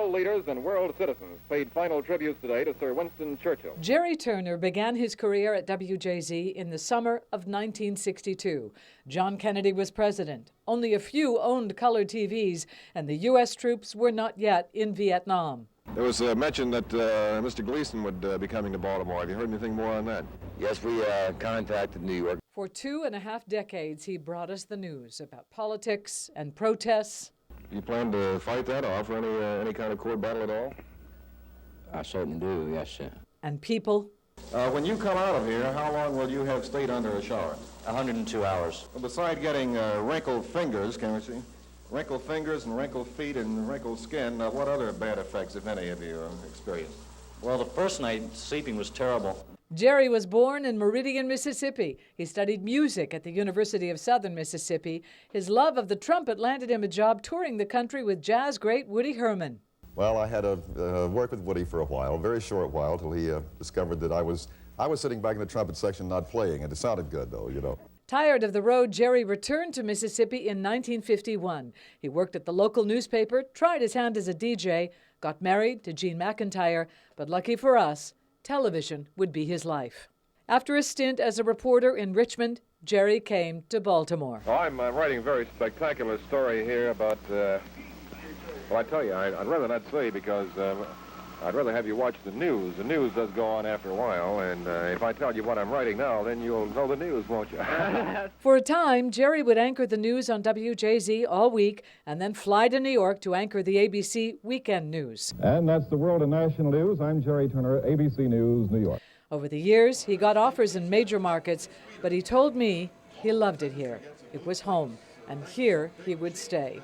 world leaders and world citizens paid final tributes today to Sir Winston Churchill. Jerry Turner began his career at WJZ in the summer of 1962. John Kennedy was president. Only a few owned color TVs, and the U.S. troops were not yet in Vietnam. There was a mention that Mr. Gleason would be coming to Baltimore. Have you heard anything more on that? Yes, we contacted New York. For 2.5 decades, he brought us the news about politics and protests. You plan to fight that off or any kind of court battle at all? I certainly do, yes, sir. And people. When you come out of here, how long will you have stayed under a shower? 102 hours. Well, beside getting wrinkled fingers, can we see? Wrinkled fingers and wrinkled feet and wrinkled skin, what other bad effects, if any, have you experienced? Well, the first night, sleeping was terrible. Jerry was born in Meridian, Mississippi. He studied music at the University of Southern Mississippi. His love of the trumpet landed him a job touring the country with jazz great Woody Herman. Well, I had to work with Woody for a while, a very short while, till he discovered that I was sitting back in the trumpet section not playing, and it sounded good, though, you know. Tired of the road, Jerry returned to Mississippi in 1951. He worked at the local newspaper, tried his hand as a DJ, got married to Jean McIntyre, but lucky for us, television would be his life. After a stint as a reporter in Richmond, Jerry came to Baltimore. Oh, I'm writing a very spectacular story here about, well, I tell you, I'd rather not say because I'd rather have you watch the news. The news does go on after a while, and if I tell you what I'm writing now, then you'll know the news, won't you? For a time, Jerry would anchor the news on WJZ all week and then fly to New York to anchor the ABC Weekend News. And that's the world of national news. I'm Jerry Turner, ABC News, New York. Over the years, he got offers in major markets, but he told me he loved it here. It was home, and here he would stay.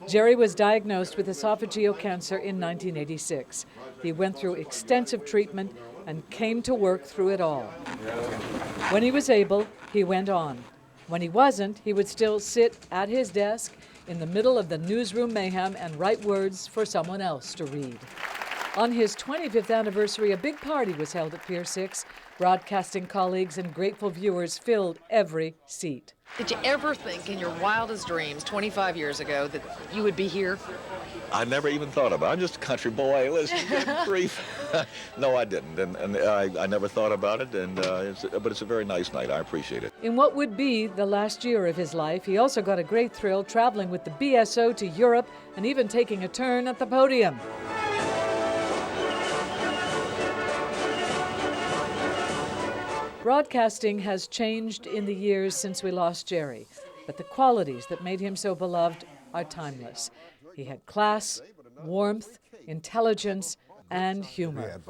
Jerry was diagnosed with esophageal cancer in 1986. He went through extensive treatment and came to work through it all. When he was able, he went on. When he wasn't, he would still sit at his desk in the middle of the newsroom mayhem and write words for someone else to read. On his 25th anniversary, a big party was held at Pier 6. Broadcasting colleagues and grateful viewers filled every seat. Did you ever think in your wildest dreams 25 years ago that you would be here? I never even thought about it. I'm just a country boy. Listen, good grief. No, I didn't, and I never thought about it, but it's a very nice night. I appreciate it. In what would be the last year of his life, he also got a great thrill traveling with the BSO to Europe and even taking a turn at the podium. Broadcasting has changed in the years since we lost Jerry, but the qualities that made him so beloved are timeless. He had class, warmth, intelligence, and humor.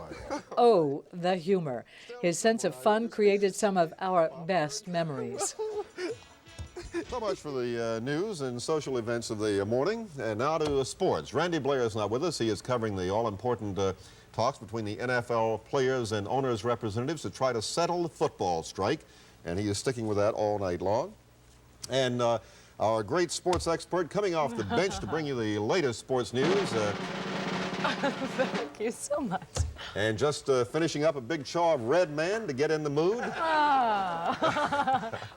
Oh, the humor. His sense of fun created some of our best memories. So much for the news and social events of the morning. And now to sports. Randy Blair is not with us. He is covering the all-important talks between the NFL players and owners' representatives to try to settle the football strike, and he is sticking with that all night long. And our great sports expert coming off the bench to bring you the latest sports news. Thank you so much. And just finishing up a big chaw of Red Man to get in the mood.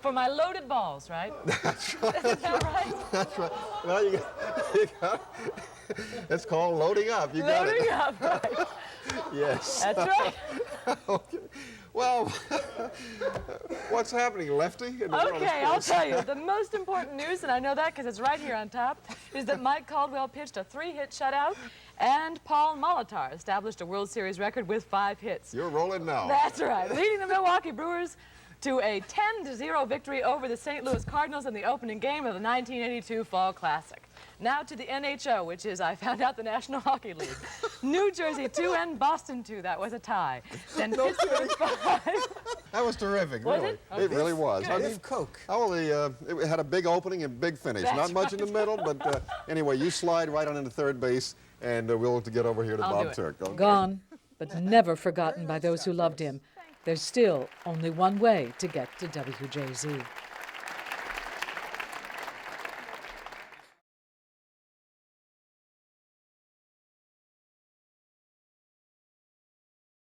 For my loaded balls, right? That's right. Isn't that right? That's right. Well, you got it's called loading up. You got loading it. up, right? Yes. That's right. Okay. Well, what's happening, Lefty? In the world of Okay, I'll sports? tell you. The most important news, and I know that because it's right here on top, is that Mike Caldwell pitched a 3-hit shutout, and Paul Molitor established a World Series record with 5 hits. You're rolling now. That's right. Leading the Milwaukee Brewers to a 10-0 victory over the St. Louis Cardinals in the opening game of the 1982 Fall Classic. Now to the NHO, which is, I found out, the National Hockey League. New Jersey 2 and Boston 2. That was a tie. Then Pittsburgh 5. That was terrific, Was really. it? Okay. It really was. Good. I mean, Coke. It had a big opening and big finish. That's Not much in the right. middle, but anyway, you slide right on into third base, and we'll have to get over here to I'll Bob do it. Turk. Okay? Gone, but never forgotten by those who loved him. There's still only one way to get to WJZ.